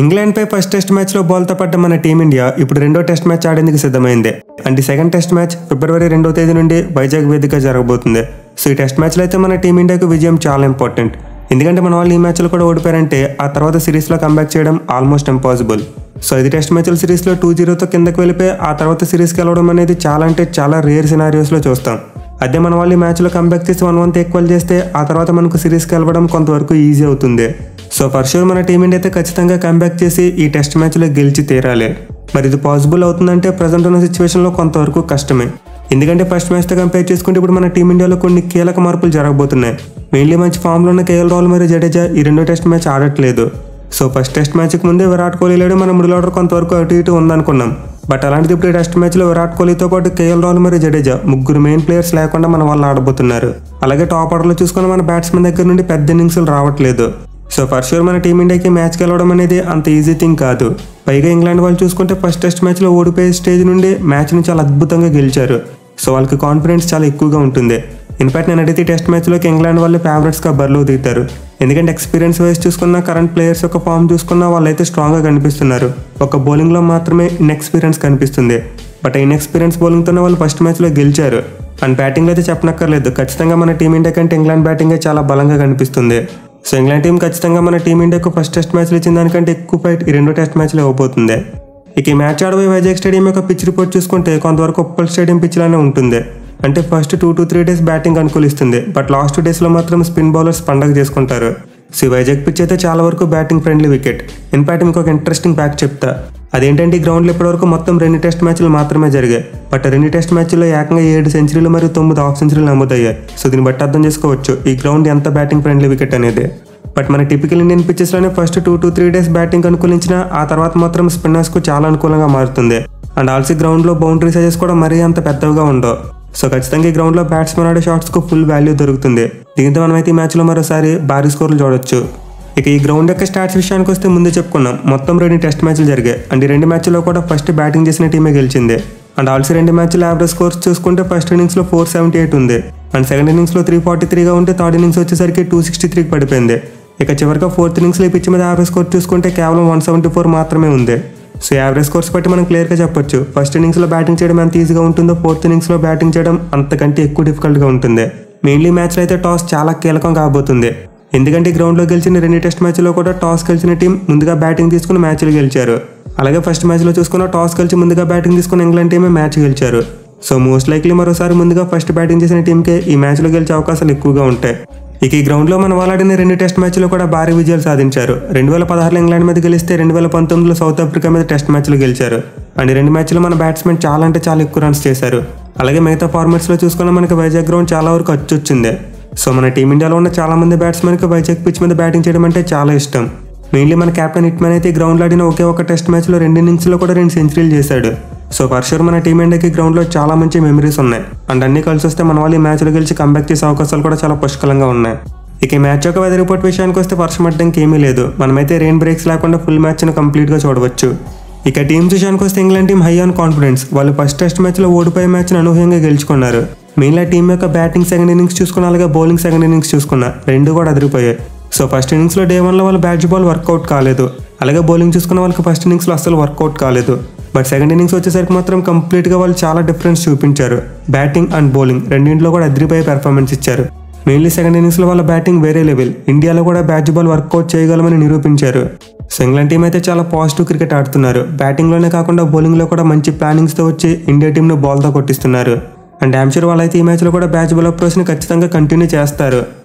ఇంగ్లాండ్పై first test మ్యాచ్లో బాల్తో పడ్డ మన టీమిండియా ఇప్పుడు రెండో టెస్ట్ మ్యాచ్ ఆడేందుకు సిద్ధమైంది. అండ్ సెకండ్ టెస్ట్ మ్యాచ్ ఫిబ్రవరి 2వ తేదీ నుండి వైజాగ్ వేదికగా జరగబోతుంది. సో ఈ టెస్ట్ మ్యాచ్లో అయితే మన టీమిండియాకు విజయం చాలా ఇంపార్టెంట్. ఎందుకంటే మన వాళ్ళు ఈ మ్యాచ్లో కూడా ఓడిపోయారంటే ఆ తర్వాత సిరీస్లో కంబ్యాక్ చేయడం ఆల్మోస్ట్ ఇంపాసిబుల్. సో 5 టెస్ట్ మ్యాచ్ల సిరీస్లో 2-0తో కిందకి వెళ్ళిపోయి ఆ తర్వాత సిరీస్కి వెళ్ళడం అనేది చాలా అంటే చాలా రేర్ సినారియోస్లో చూస్తాం. అదే మన వాళ్ళు ఈ మ్యాచ్లో కంబ్యాక్ చేసి 1-1 ఈక్వల్ చేస్తే ఆ తర్వాత మనకు సిరీస్కి వెళ్ళడం కొంతవరకు ఈజీ అవుతుంది. సో ఫర్ షూర్ మన టీమిండియా అయితే ఖచ్చితంగా కంబ్యాక్ చేసి ఈ టెస్ట్ మ్యాచ్లో గెలిచి తీరాలి. మరి ఇది పాసిబుల్ అవుతుందంటే ప్రజెంట్ ఉన్న సిచ్యువేషన్లో కొంతవరకు కష్టమే. ఎందుకంటే ఫస్ట్ మ్యాచ్తో కంపేర్ చేసుకుంటే ఇప్పుడు మన టీమిండియాలో కొన్ని కీలక మార్పులు జరగబోతున్నాయి. మెయిన్లీ మంచి ఫామ్లో ఉన్న కేఎల్ రాహుల్ మరియు జడేజా ఈ రెండో టెస్ట్ మ్యాచ్ ఆడట్లేదు. సో ఫస్ట్ టెస్ట్ మ్యాచ్కి ముందే విరాట్ కోహ్లీ లేడు, మన మిడిల్ ఆర్డర్ కొంతవరకు అటు ఇటు ఉందనుకున్నాం. బట్ అలాంటిది ఇప్పుడు ఈ టెస్ట్ మ్యాచ్లో విరాట్ కోహ్లీతో పాటు కేఎల్ రాహుల్ మరియు జడేజా ముగ్గురు మెయిన్ ప్లేయర్స్ లేకుండా మన వాళ్ళు ఆడబోతున్నారు. అలాగే టాప్ ఆర్డర్లో చూసుకుని మన బ్యాట్స్మెన్ దగ్గర నుండి పెద్ద ఇన్నింగ్స్లు రావట్లేదు. సో ఫర్ షూర్ మన టీమిండియాకి మ్యాచ్ గెలవడం అనేది అంత ఈజీ థింగ్ కాదు. పైగా ఇంగ్లాండ్ వాళ్ళు చూసుకుంటే ఫస్ట్ టెస్ట్ మ్యాచ్లో ఓడిపోయే స్టేజ్ నుండి మ్యాచ్ని చాలా అద్భుతంగా గెలిచారు. సో వాళ్ళకి కాన్ఫిడెన్స్ చాలా ఎక్కువగా ఉంటుంది. ఇన్ఫాక్ట్ నేను అడిగితే టెస్ట్ మ్యాచ్లోకి ఇంగ్లాండ్ వాళ్ళు ఫేవరెట్స్గా బరిలో దిగుతారు. ఎందుకంటే ఎక్స్పీరియన్స్ వైజ్ చూసుకున్న కరెంట్ ప్లేయర్స్ యొక్క ఫామ్ చూసుకున్న వాళ్ళైతే స్ట్రాంగ్గా కనిపిస్తున్నారు. ఒక బౌలింగ్లో మాత్రమే ఇన్ఎక్స్పీరియన్స్ కనిపిస్తుంది. బట్ ఇన్ఎక్స్పీరియన్స్ బౌలింగ్తోనే వాళ్ళు ఫస్ట్ మ్యాచ్లో గెలిచారు. అండ్ బ్యాటింగ్లో అయితే చెప్పనక్కర్లేదు, ఖచ్చితంగా మన టీమిండియా కంటే ఇంగ్లాండ్ బ్యాటింగే చాలా బలంగా కనిపిస్తుంది. సో ఇంగ్లాండ్ టీం ఖచ్చితంగా మన టీమిండియాకు ఫస్ట్ టెస్ట్ మ్యాచ్లు ఇచ్చిన దానికంటే ఎక్కువ ఫైట్ ఈ రెండో టెస్ట్ మ్యాచ్లో ఇవ్వబోతుంది. ఇక ఈ మ్యాచ్ ఆడబోయే వైజాగ్ స్టేడియం యొక్క పిచ్ రిపోర్ట్ చూసుకుంటే కొంతవరకు ఉప్పల్ స్టేడియం పిచ్ లానే ఉంటుంది. అంటే ఫస్ట్ 2 to 3 డేస్ బ్యాటింగ్ అనుకూలిస్తుంది. బట్ లాస్ట్ 2 డేస్లో మాత్రం స్పిన్ బౌలర్స్ పండగ చేసుకుంటారు. సో వైజాగ్ పిచ్ అయితే చాలా వరకు బ్యాటింగ్ ఫ్రెండ్లీ వికెట్. ఇన్ఫాక్ట్ ఇంకొక ఇంట్రెస్టింగ్ ఫ్యాక్ట్ చెప్తా. అదేంటంటే ఈ గ్రౌండ్లో ఇప్పటివరకు మొత్తం 2 టెస్ట్ మ్యాచ్లు మాత్రమే జరిగాయి. బట్ 2 టెస్ట్ మ్యాచ్ల్లో ఏకంగా 7 సెంచరీలు మరియు 9 హాఫ్ సెంచరీలు నమోదయ్యాయి. సో దీన్ని బట్టి అర్థం చేసుకోవచ్చు ఈ గ్రౌండ్ ఎంత బ్యాటింగ్ ఫ్రెండ్లీ వికెట్ అనేది. బట్ మన టిపికల్ ఇండియన్ పిచ్చెస్లోనే ఫస్ట్ 2 to 3 డేస్ బ్యాటింగ్ అనుకూలించిన ఆ తర్వాత మాత్రం స్పిన్నర్స్కు చాలా అనుకూలంగా మారుతుంది. అండ్ ఆల్సో గ్రౌండ్లో బౌండరీ సైజెస్ కూడా మరీ అంత పెద్దవిగా ఉండవు. సో ఖచ్చితంగా ఈ గ్రౌండ్లో బ్యాట్స్మెన్ ఆడే షాట్స్కు ఫుల్ వాల్యూ దొరుకుతుంది. దీంతో మనమైతే ఈ మ్యాచ్లో మరోసారి భారీ స్కోర్లు చూడొచ్చు. ఇక ఈ గ్రౌండ్ యొక్క స్టాట్స్ విషయానికి వస్తే ముందే చెప్పుకున్నాం, మొత్తం 2 టెస్ట్ మ్యాచ్లు జరిగాయి. అండ్ ఈ 2 మ్యాచ్ల్లో కూడా ఫస్ట్ బ్యాటింగ్ చేసిన టీమే గెలిచింది. అండ్ ఆల్సో 2 మ్యాచ్ల యావరేజ్ స్కోర్స్ చూసుకుంటే ఫస్ట్ ఇన్నింగ్స్లో 478 ఉంది. అండ్ సెకండ్ ఇన్నింగ్స్లో 343గా ఉంటే థర్డ్ ఇన్నింగ్స్ వచ్చేసరికి 263కి పడిపోయింది. ఇక చివరిగా ఫోర్త్ ఇన్నింగ్స్లో ఈ పిచ్ మీద యావరేజ్ స్కోర్ చూసుకుంటే కేవలం 174 మాత్రమే ఉంది. సో యావరేజ్ స్కోర్స్ బట్టి మనం క్లియర్గా చెప్పొచ్చు ఫస్ట్ ఇన్నింగ్స్లో బ్యాటింగ్ చేయడం ఎంత ఈజీగా ఉంటుందో ఫోర్త్ ఇన్నింగ్స్లో బ్యాటింగ్ చేయడం అంతకంటే ఎక్కువ డిఫికల్ట్గా ఉంటుంది. మెయిన్లీ మ్యాచ్లో అయితే టాస్ చాలా కీలకం కాబోతుంది. ఎందుకంటే ఈ గ్రౌండ్లో గెలిచిన 2 టెస్ట్ మ్యాచ్లో కూడా టాస్ గెలిచిన టీం ముందుగా బ్యాటింగ్ తీసుకుని మ్యాచ్లు గెలిచారు. అలాగే ఫస్ట్ మ్యాచ్లో చూసుకున్న టాస్ గెలిచి ముందుగా బ్యాటింగ్ తీసుకున్న ఇంగ్లాండ్ టీమే మ్యాచ్ గెలిచారు. సో మోస్ట్ లైక్లీ మరోసారి ముందుగా ఫస్ట్ బ్యాటింగ్ చేసిన టీంకే ఈ మ్యాచ్లో గెలిచే అవకాశాలు ఎక్కువగా ఉంటాయి. ఇక ఈ గ్రౌండ్లో మన వాళ్ళు ఆడిన 2 టెస్ట్ మ్యాచ్లు కూడా భారీ విజయాలు సాధించారు. 2016లో ఇంగ్లాండ్ మీద గెలిస్తే 2019లో సౌత్ ఆఫ్రికా మీద టెస్ట్ మ్యాచ్లు గెలిచారు. అండ్ 2 మ్యాచ్లు మన బ్యాట్స్మెన్ చాలా అంటే చాలా ఎక్కువ రన్స్ చేశారు. అలాగే మిగతా ఫార్మాట్స్లో చూసుకున్న మనకి వైజాగ్ గ్రౌండ్ చాలా వరకు అచ్చొచ్చింది. సో మన టీమిండియాలో ఉన్న చాలా మంది బ్యాట్స్మెన్కి వైజాగ్ పిచ్ మీద బ్యాటింగ్ చేయడం అంటే చాలా ఇష్టం. మెయిన్లీ మన కెప్టెన్ హిట్మెన్ అయితే ఈ గ్రౌండ్లో ఆడిన ఒకే ఒక టెస్ట్ మ్యాచ్లో 2 ఇన్నింగ్స్లో కూడా 2 సెంచరీలు చేశాడు. సో ఫర్ షూర్ మన టీమిండియాకి గ్రౌండ్లో చాలా మంచి మెమరీస్ ఉన్నాయి. అండ్ అన్ని కలిసి వస్తే మన వాళ్ళు ఈ మ్యాచ్లో గెలిచి కంబ్యాక్ చేసే అవకాశాలు కూడా చాలా పుష్కలంగా ఉన్నాయి. ఇక ఈ మ్యాచ్ యొక్క వెదర్ రిపోర్ట్ విషయానికి వస్తే వర్షం పడడానికి ఏమీ లేదు. మనమైతే రెయిన్ బ్రేక్స్ లేకుండా ఫుల్ మ్యాచ్ను కంప్లీట్గా చూడవచ్చు. ఇక టీమ్స్ విషయానికి వస్తే England team high on confidence. వాళ్ళు ఫస్ట్ టెస్ట్ మ్యాచ్లో ఓడిపోయే మ్యాచ్ను అనూహ్యంగా గెలుచుకున్నారు. మెయిన్గా టీం యొక్క బ్యాటింగ్ సెకండ్ ఇన్నింగ్స్ చూసుకున్నా, అలాగే బౌలింగ్ సెకండ్ ఇన్నింగ్స్ చూసుకున్నా 2 కూడా అదిరిపోయాయి. సో ఫస్ట్ ఇన్నింగ్స్లో డే 1లో వాళ్ళ బ్యాట్ బాల్ వర్కౌట్ కాలేదు. అలాగే బౌలింగ్ చూసుకున్న వాళ్ళకి ఫస్ట్ ఇన్నింగ్స్లో అస్సలు వర్కౌట్ కాలేదు. బట్ సెకండ్ ఇన్నింగ్స్ వచ్చేసరికి మాత్రం కంప్లీట్గా వాళ్ళు చాలా డిఫరెన్స్ చూపించారు. బ్యాటింగ్ అండ్ బౌలింగ్ రెండింటిలో కూడా అదిరిపోయే పెర్ఫార్మెన్స్ ఇచ్చారు. మెయిన్లీ సెకండ్ ఇన్నింగ్స్లో వాళ్ళ బ్యాటింగ్ వేరే లెవెల్. ఇండియాలో కూడా బ్యాట్ బాల్ వర్కౌట్ చేయగలమని నిరూపించారు. సో ఇంగ్లాండ్ టీం అయితే చాలా పాజిటివ్ క్రికెట్ ఆడుతున్నారు. బ్యాటింగ్లోనే కాకుండా బౌలింగ్లో కూడా మంచి ప్లానింగ్స్తో వచ్చి ఇండియా టీంను బాల్తో కొట్టిస్తున్నారు. అండ్ డామ్షూర్ వాళ్ళైతే ఈ మ్యాచ్లో కూడా బ్యాచ్ బాల్ అప్రోచ్ని ఖచ్చితంగా కంటిన్యూ చేస్తారు.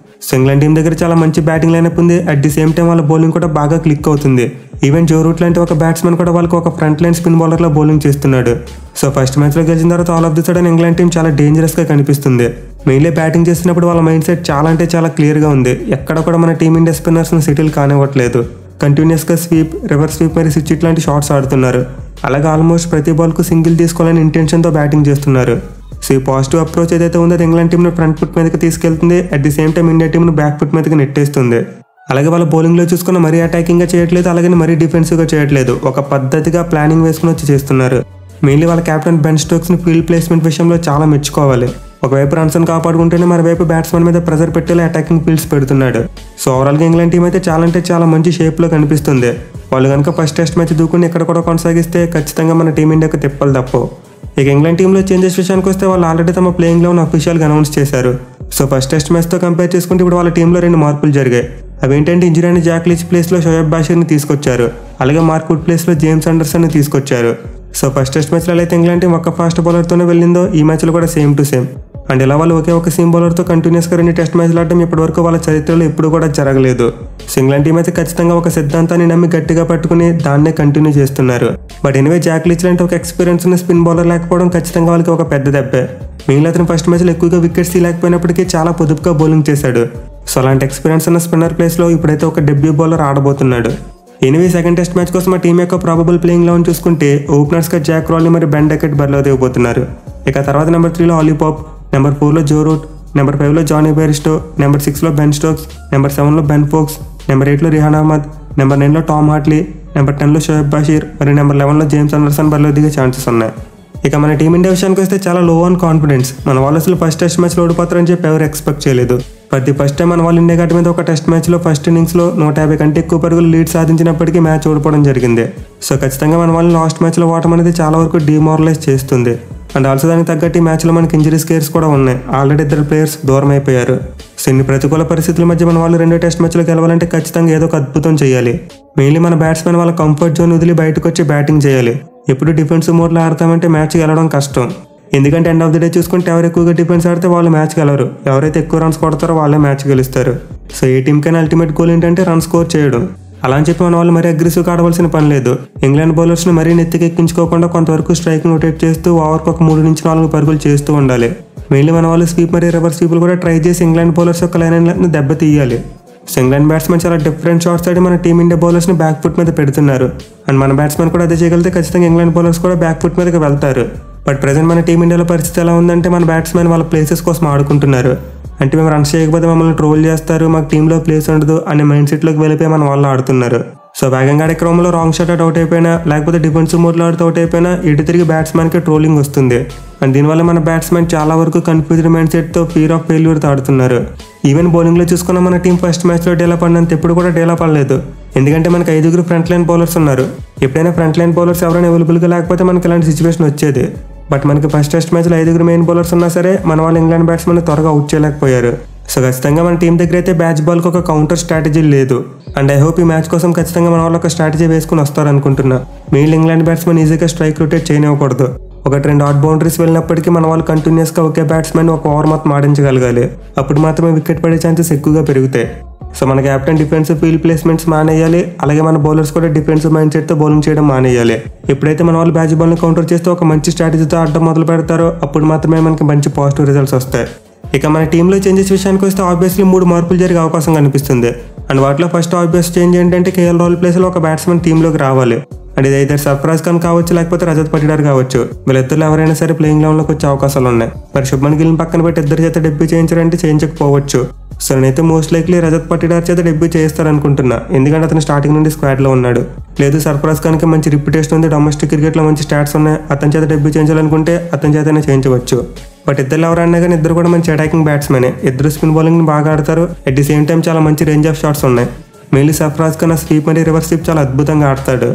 సో ఇంగ్లాండ్ టీం దగ్గర చాలా మంచి బ్యాటింగ్ లైనప్ ఉంది. అట్ ది సేమ్ టైం వాళ్ళ బౌలింగ్ కూడా బాగా క్లిక్ అవుతుంది. ఈవెన్ జో రూట్ లాంటి ఒక బ్యాట్స్మెన్ కూడా వాళ్ళకి ఒక ఫ్రంట్ లైన్ స్పిన్ బౌలర్లో బౌలింగ్ చేస్తున్నాడు. సో ఫస్ట్ మ్యాచ్లో గెలిచిన తర్వాత all of the sudden England team చాలా డేంజరస్గా కనిపిస్తుంది. మెయిన్లీ బ్యాటింగ్ చేసినప్పుడు వాళ్ళ మైండ్ సెట్ చాలా అంటే చాలా క్లియర్గా ఉంది. ఎక్కడ కూడా మన టీమిండియా స్పిన్నర్స్ని సెటిల్ కానివ్వట్లేదు. కంటిన్యూస్గా స్వీప్, రివర్స్ స్వీప్ మరియు స్విచ్ ఇట్లాంటి షాట్స్ ఆడుతున్నారు. అలాగే ఆల్మోస్ట్ ప్రతి బాల్కు సింగిల్ తీసుకోవాలని ఇంటెన్షన్తో బ్యాటింగ్ చేస్తున్నారు. సో ఈ పాజిటివ్ అప్రోచ్ ఏదైతే ఉందో అది ఇంగ్లాండ్ టీంను ఫ్రంట్ ఫుట్ మీదకి తీసుకెళ్తుంది. At the same time India టీంను బ్యాక్ ఫుట్ మీదకి నెట్టేస్తుంది. అలాగే వాళ్ళ బౌలింగ్లో చూసుకున్న మరీ అటాకింగ్గా చేయట్లేదు, అలాగే మరీ డిఫెన్సివ్గా చేయట్లేదు. ఒక పద్ధతిగా ప్లానింగ్ వేసుకుని వచ్చి చేస్తున్నారు. మెయిన్లీ వాళ్ళ కెప్టెన్ బెన్ స్టోక్స్ని ఫీల్డ్ ప్లేస్మెంట్ విషయంలో చాలా మెచ్చుకోవాలి. ఒకవైపు రన్స్ని కాపాడుకుంటేనే మరోవైపు బ్యాట్స్మెన్ మీద ప్రెజర్ పెట్టేలా అటాకింగ్ ఫీల్డ్స్ పెడుతున్నాడు. సో ఓవరాల్గా ఇంగ్లాండ్ టీం అయితే చాలా మంచి షేప్లో కనిపిస్తుంది. వాళ్ళు కనుక ఫస్ట్ టెస్ట్ మ్యాచ్ దూకుని ఇక్కడ కూడా కొనసాగిస్తే ఖచ్చితంగా మన టీమిండియాకు తిప్పలు తప్పవు. ఇక ఇంగ్లాండ్ టీంలో చేంజెస్ విషయానికి వస్తే వాళ్ళు ఆల్రెడీ తమ ప్లేయింగ్ లెవెన్ అఫీషియల్గా అనౌన్స్ చేశారు. సో ఫస్ట్ టెస్ట్ మ్యాచ్తో కంపేర్ చేసుకుంటే ఇప్పుడు వాళ్ళ టీంలో 2 మార్పులు జరిగాయి. అవేంటంటే ఇంజరీ అయిన జాక్ లీచ్ ప్లేస్లో షోయబ్ బాషీర్ని తీసుకొచ్చారు. అలాగే మార్క్ వుడ్ ప్లేస్లో జేమ్స్ అండర్సన్ని తీసుకొచ్చారు. సో ఫస్ట్ టెస్ట్ మ్యాచ్లో అయితే ఇంగ్లాండ్ టీం ఒక్క ఫాస్ట్ బౌలర్తోనే వెళ్ళిందో ఈ మ్యాచ్లో కూడా సేమ్ టు సేమ్. అండ్ ఇలా వాళ్ళు ఒకే ఒక సీమ్ బౌలర్తో కంటిన్యూస్గా 2 టెస్ట్ మ్యాచ్లు ఆడటం ఇప్పటివరకు వాళ్ళ చరిత్రలో ఎప్పుడు కూడా జరగలేదు. సో ఇంగ్లాండ్ టీం అయితే ఖచ్చితంగా ఒక సిద్ధాంతాన్ని నమ్మి గట్టిగా పట్టుకుని దాన్నే కంటిన్యూ చేస్తున్నారు. బట్ ఎనివే జాక్ లీచ్ లాంటి ఒక ఎక్స్పీరియన్స్ ఉన్న స్పిన్ బౌలర్ లేకపోవడం ఖచ్చితంగా వాళ్ళకి ఒక పెద్ద దెబ్బే. మిగిలిన అతను ఫస్ట్ మ్యాచ్లో ఎక్కువగా వికెట్స్ తీయలేకపోయినప్పటికీ చాలా పొదుపుగా బౌలింగ్ చేశాడు. సో అలాంటి ఎక్స్పీరియన్స్ ఉన్న స్పిన్నర్ ప్లేస్లో ఇప్పుడైతే ఒక డెబ్యూ బౌలర్ ఆడబోతున్నాడు. ఎనివే సెకండ్ టెస్ట్ మ్యాచ్ కోసం ఆ టీం యొక్క ప్రాబబుల్ ప్లేయింగ్ లెవెన్ చూసుకుంటే ఓపెనర్స్గా జాక్ రాలీ మరియు బెన్ డకెట్ బరిలో దిగబోతున్నారు. ఇక తర్వాత నెంబర్ 3లో ఆలీ పాప్, నెంబర్ 4లో జో రూట్, నెంబర్ 5లో జానీ బెయిర్స్టో, నెంబర్ 6లో బెన్ స్టోక్స్, నెంబర్ 7లో బెన్ ఫోక్స్, నెంబర్ 8లో రిహాన్ అహ్మద్, నెంబర్ 9లో టామ్ హార్ట్లీ, నెంబర్ 10లో షోయబ్ బాషీర్ మరియు నెంబర్ 11లో జేమ్స్ అండర్సన్ బరిలో దిగే ఛాన్సెస్ ఉన్నాయి. ఇక మన టీమిండియా విషయానికి వస్తే చాలా లో ఆన్ కాన్ఫిడెన్స్. మన వాళ్ళు అసలు ఫస్ట్ టెస్ట్ మ్యాచ్లో ఓడిపోతారని చెప్పి ఎవరు ఎక్స్పెక్ట్ చేయలేదు. ప్రతి ఫస్ట్ టైం మన వాళ్ళు ఇండియా గట్టి మీద ఒక టెస్ట్ మ్యాచ్లో ఫస్ట్ ఇన్నింగ్స్లో 150 కంటే ఎక్కువ పరుగులు లీడ్ సాధించినప్పటికీ మ్యాచ్ ఓడిపోవడం జరిగింది. సో ఖచ్చితంగా మన వాళ్ళు లాస్ట్ మ్యాచ్లో ఓటం అనేది చాలా వరకు డిమారలైజ్ చేస్తుంది. అండ్ ఆల్సో దానికి తగ్గట్టు ఈ మ్యాచ్లో మనకి ఇంజరీ స్కేర్స్ కూడా ఉన్నాయి. ఆల్రెడీ 2 ప్లేయర్స్ దూరం అయిపోయారు. సో ఇన్ని ప్రతికూల పరిస్థితుల మధ్య మన వాళ్ళు 2వ టెస్ట్ మ్యాచ్లో గెలవాలంటే ఖచ్చితంగా ఏదో ఒక అద్భుతం చేయాలి. మెయిన్లీ మన బ్యాట్స్మెన్ వాళ్ళ కంఫర్ట్ జోన్ వదిలి బయటకు వచ్చి బ్యాటింగ్ చేయాలి. ఎప్పుడు డిఫెన్సివ్ మోడ్లో ఆడతామంటే మ్యాచ్ గెలవడం కష్టం. ఎందుకంటే ఎండ్ ఆఫ్ ది డే చూసుకుంటే ఎవరు ఎక్కువగా డిఫెన్స్ ఆడితే వాళ్ళు మ్యాచ్ గెలవరు. ఎవరైతే ఎక్కువ రన్స్ కొడతారో వాళ్ళే మ్యాచ్ గెలుస్తారు. సో ఏ టీంకైనా అల్టిమేట్ గోల్ ఏంటంటే రన్ స్కోర్ చేయడం. అలా అని చెప్పి మన వాళ్ళు మరీ అగ్రెసివ్గా ఆడవలసిన పని లేదు. ఇంగ్లాండ్ బౌలర్స్ని మరీ నెత్తికెక్కించుకోకుండా కొంతవరకు స్ట్రైక్ రొటేట్ చేస్తూ ఓవర్కి ఒక 3 నుంచి 4 పరుగులు చేస్తూ ఉండాలి. మెయిన్లీ మన వాళ్ళు స్వీప్ మరియు రివర్స్ స్వీపులు కూడా ట్రై చేసి ఇంగ్లాండ్ బౌలర్స్ యొక్క లైన్ ని దెబ్బతీయాలి. సో ఇంగ్లాండ్ బ్యాట్స్మెన్ చాలా డిఫరెంట్ షాట్స్ ఆడి మన టీమిండియా బౌలర్స్ని బ్యాక్ ఫుట్ మీద పెడుతున్నారు. అండ్ మన బ్యాట్స్మెన్ కూడా అదే చేయగలిగితే ఖచ్చితంగా ఇంగ్లాండ్ బౌలర్స్ కూడా బ్యాక్ ఫుట్ మీదకి వెళ్తారు. బట్ ప్రెజెంట్ మన టీమిండియాలో పరిస్థితి ఎలా ఉందంటే మన బ్యాట్స్మెన్ వాళ్ళ ప్లేసెస్ కోసం ఆడుకుంటున్నారు. అంటే మేము రన్స్ చేయకపోతే మమ్మల్ని ట్రోల్ చేస్తారు, మాకు టీంలో ప్లేస్ ఉండదు అనే మైండ్ సెట్లోకి వెళ్ళిపోయి మన వాళ్ళు ఆడుతున్నారు. సో వేగంగా ఆడే క్రమంలో రాంగ్ షాట్ అవుట్ అయిపోయినా లేకపోతే డిఫెన్సివ్ మోడ్లో ఆడితే అవుట్ అయిపోయినా ఇటు తిరిగి బ్యాట్స్మెన్కి ట్రోలింగ్ వస్తుంది. అండ్ దీనివల్ల మన బ్యాట్స్మెన్ చాలా వరకు కన్ఫ్యూజ్డ్ మైండ్ సెట్తో ఫియర్ ఆఫ్ ఫెయిల్యూర్తో ఆడుతున్నారు. ఈవెన్ బౌలింగ్లో చూసుకున్న మన టీం ఫస్ట్ మ్యాచ్లో డేలా పడినంత ఎప్పుడు కూడా డేలా పడలేదు. ఎందుకంటే మనకి 5 ఫ్రంట్ లైన్ బౌలర్స్ ఉన్నారు. ఎప్పుడైనా ఫ్రంట్ లైన్ బౌలర్స్ ఎవరైనా అవైలబుల్గా లేకపోతే మనకి ఇలాంటి సిచ్యువేషన్ వచ్చేది. బట్ మనకి ఫస్ట్ టెస్ట్ మ్యాచ్లో 5 మెయిన్ బౌలర్స్ ఉన్నా సరే మన వాళ్ళు ఇంగ్లాండ్ బ్యాట్స్మెన్ త్వరగా అవుట్ చేయలేకపోయారు. సో ఖచ్చితంగా మన టీం దగ్గర అయితే బ్యాచ్ బాల్కి ఒక కౌంటర్ స్ట్రాటజీ లేదు. అండ్ ఐ హోప్ ఈ మ్యాచ్ కోసం ఖచ్చితంగా మన వాళ్ళు ఒక స్ట్రాటజీ వేసుకుని వస్తారనుకుంటున్నా. మెయిన్ ఇంగ్లాండ్ బ్యాట్స్మెన్ ఈజీగా స్ట్రైక్ రొటేట్ చేయనివ్వకూడదు. 1-2 హాట్ బౌండరీస్ వెళ్ళినప్పటికీ మన వాళ్ళు కంటిన్యూస్గా ఒకే బ్యాట్స్మెన్ ఒక ఓవర్ మొత్తం ఆడించగలగాలి. అప్పుడు మాత్రమే వికెట్ పడే ఛాన్సెస్ ఎక్కువగా పెరుగుతాయి. సో మన కెప్టెన్ డిఫెన్సివ్ ఫీల్డ్ ప్లేస్మెంట్స్ మానేయాలి. అలాగే మన బౌలర్స్ కూడా డిఫెన్సివ్ మైండ్ సెట్తో బౌలింగ్ చేయడం మానేయాలి. ఎప్పుడైతే మన వాళ్ళు బ్యాచ్ బాల్ని కౌంటర్ చేస్తే ఒక మంచి స్ట్రాటజీతో ఆడడం మొదలు పెడతారో అప్పుడు మాత్రమే మనకి మంచి పాజిటివ్ రిజల్ట్స్ వస్తాయి. ఇక మన టీంలో చేంజెస్ విషయానికి వస్తే ఆబ్వియస్లీ 3 మార్పులు జరిగే అవకాశం కనిపిస్తుంది. అండ్ వాటిలో ఫస్ట్ ఆబ్వియస్ చేంజ్ ఏంటంటే కేఎల్ రాహుల్ ప్లేస్లో ఒక బ్యాట్స్మెన్ టీంలోకి రావాలి. అండ్ ఇది అయితే సర్ఫరాజ్ ఖాన్ కావచ్చు లేకపోతే రజత్ పటిడార్ కావచ్చు. వీళ్ళిద్దరు ఎవరైనా సరే ప్లేయింగ్ లెవెన్లోకి వచ్చే అవకాశాలు ఉన్నాయి. మరి శుభ్మన్ గిల్ని పక్కన పెట్టి ఇద్దరు చేత డెబ్యూ చేయించారంటే చేయించకపోవచ్చు. సో నేనైతే మోస్ట్ లైక్లీ రజత్ పటిడార్ చేత డెబ్యూ చేస్తారనుకుంటున్నా. ఎందుకంటే అతను స్టార్టింగ్ నుండి స్క్వాడ్లో ఉన్నాడు. లేదు సర్ఫరాజ్ ఖాన్కి మంచి రిప్యుటేషన్ ఉంది, డొమెస్టిక్ క్రికెట్లో మంచి స్టాట్స్ ఉన్నాయి, అతని చేత డెబ్యూ చేయించాలనుకుంటే అతని చేతనే చేయించవచ్చు. బట్ ఇద్దరు ఎవరన్నా కానీ ఇద్దరు కూడా మంచి అటాకింగ్ బ్యాట్స్మెనే. ఇద్దరు స్పిన్ బౌలింగ్ని బాగా ఆడతారు. అట్ ది సేమ్ టైం చాలా మంచి రేంజ్ ఆఫ్ షాట్స్ ఉన్నాయి. మెయిన్లీ సర్ఫరాజ్ ఖాన్ స్వీప్ మరియు రివర్స్ స్వీప్ చాలా అద్భుతంగా ఆడతాడు.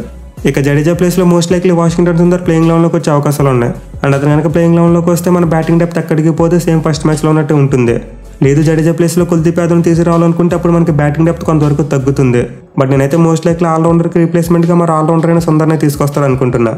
ఇక జడేజా ప్లేస్లో most likely Washington Sundar playing లెవెన్లోకి వచ్చే అవకాశాలు ఉన్నాయి. అండ్ అతను కనుక ప్లేయింగ్ లెవెన్లోకి వస్తే మన బ్యాటింగ్ డెప్త్ అక్కడికి పోతే సేమ్ ఫస్ట్ మ్యాచ్లో ఉన్నట్టు ఉంటుంది. లేదు జడేజా ప్లేస్లో కుల్దీప్ యాదవ్ని తీసుకురావాలనుకుంటే అప్పుడు మనకి బ్యాటింగ్ డెప్త్ కొంతవరకు తగ్గుతుంది. బట్ నేనైతే మోస్ట్ లైక్లీ ఆల్రౌండర్కి రీప్లేస్మెంట్గా మరి ఆల్రౌండర్ అయిన సుందర్నే తీసుకొస్తారనుకుంటున్నా.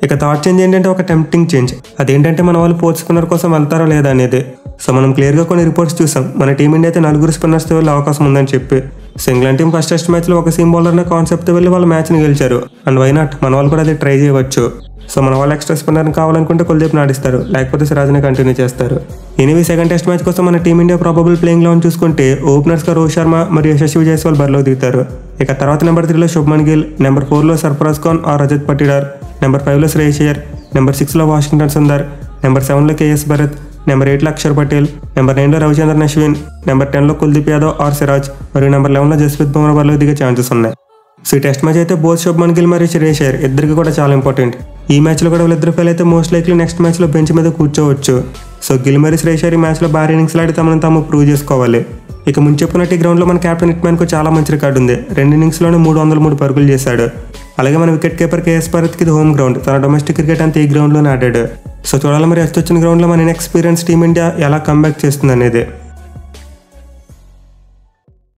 ఇక థర్డ్ చేంజ్ ఏంటంటే ఒక టెంప్టింగ్ చేంజ్. అదేంటంటే మన వాళ్ళు 4th స్పిన్నర్ కోసం వెళ్తారా లేదా అనేది. సో మనం క్లియర్గా కొన్ని రిపోర్ట్స్ చూసాం. మన టీమిండియా అయితే 4 స్పిన్నర్స్తో వెళ్ళే అవకాశం ఉందని చెప్పి. So England team first test మ్యాచ్లో ఒక సీమ్ బౌలర్నే కాన్సెప్ట్తో వెళ్ళి వాళ్ళు మ్యాచ్ని గెలిచారు. అండ్ వై నాట్ మన వాళ్ళు కూడా అది ట్రై చేయవచ్చు. సో మన వాళ్ళు ఎక్స్ట్రా స్పిన్నర్ని కావాలనుకుంటే కుల్దీప్ని ఆడిస్తారు, లేకపోతే సిరాజ్ని కంటిన్యూ చేస్తారు. ఎనివే సెకండ్ టెస్ట్ మ్యాచ్ కోసం మన టీమిండియా ప్రాబబుల్ ప్లేయింగ్ లెవెన్ చూసుకుంటే ఓపెనర్స్గా రోహిత్ శర్మ మరియు యశస్వి జైస్వాల్ బరిలో దిగుతారు. ఇక తర్వాత నెంబర్ 3లో శుభ్మన్ గిల్, నెంబర్ 4లో సర్ఫరాజ్ ఖాన్ ఆర్ రజత్ పటిడార్, నెంబర్ 5లో శ్రేయస్ అయ్యర్, నెంబర్ 6లో వాషింగ్టన్ సుందర్, నెంబర్ 7లో కేఎస్ భరత్, నెంబర్ 8లో అక్షర్ పటేల్, నెంబర్ 9లో రవిచంద్రన్ అశ్విన్, నెంబర్ 10లో కుల్దీప్ యాదవ్ ఆర్ సిరాజ్ మరియు నెంబర్ 11లో జస్ప్రీత్ బుమ్రా బరిలో దిగే ఛాన్సెస్ ఉన్నాయి. సో ఈ టెస్ట్ మ్యాచ్ అయితే బోత్ శుభ్మన్ గిల్ మరియు శ్రేయస్ అయ్యర్ ఇద్దరికి కూడా చాలా ఇంపార్టెంట్. ఈ మ్యాచ్లో కూడా వీళ్ళిద్దరు ఫెయిల్ అయితే మోస్ట్ లైక్లీ నెక్స్ట్ మ్యాచ్లో బెంచ్ మీద కూర్చోవచ్చు. సో గిల్మరీ శ్రేషర్ ఈ మ్యాచ్లో భారీ ఇన్నింగ్స్లు ఆడి తమను తాము ప్రూవ్ చేసుకోవాలి. ఇక ముందు చెప్పినట్టు ఈ గ్రౌండ్లో మన కెప్టెన్ హిట్మ్యాన్కు చాలా మంచి రికార్డు ఉంది. 2 ఇన్నింగ్స్లోనే 303 పరుగులు చేశాడు. అలాగే మన వికెట్ కీపర్ కేఎస్ భరత్కి ఇది హోమ్ గ్రౌండ్. తన డొమెస్టిక్ క్రికెట్ అంతా ఈ గ్రౌండ్లోనే ఆడాడు. సో చూడాలి మరి వచ్చిన గ్రౌండ్లో మన ఇన్ఎక్స్పీరియన్స్ టీమిండియా ఎలా కంబ్యాక్ చేస్తుంది అనేది.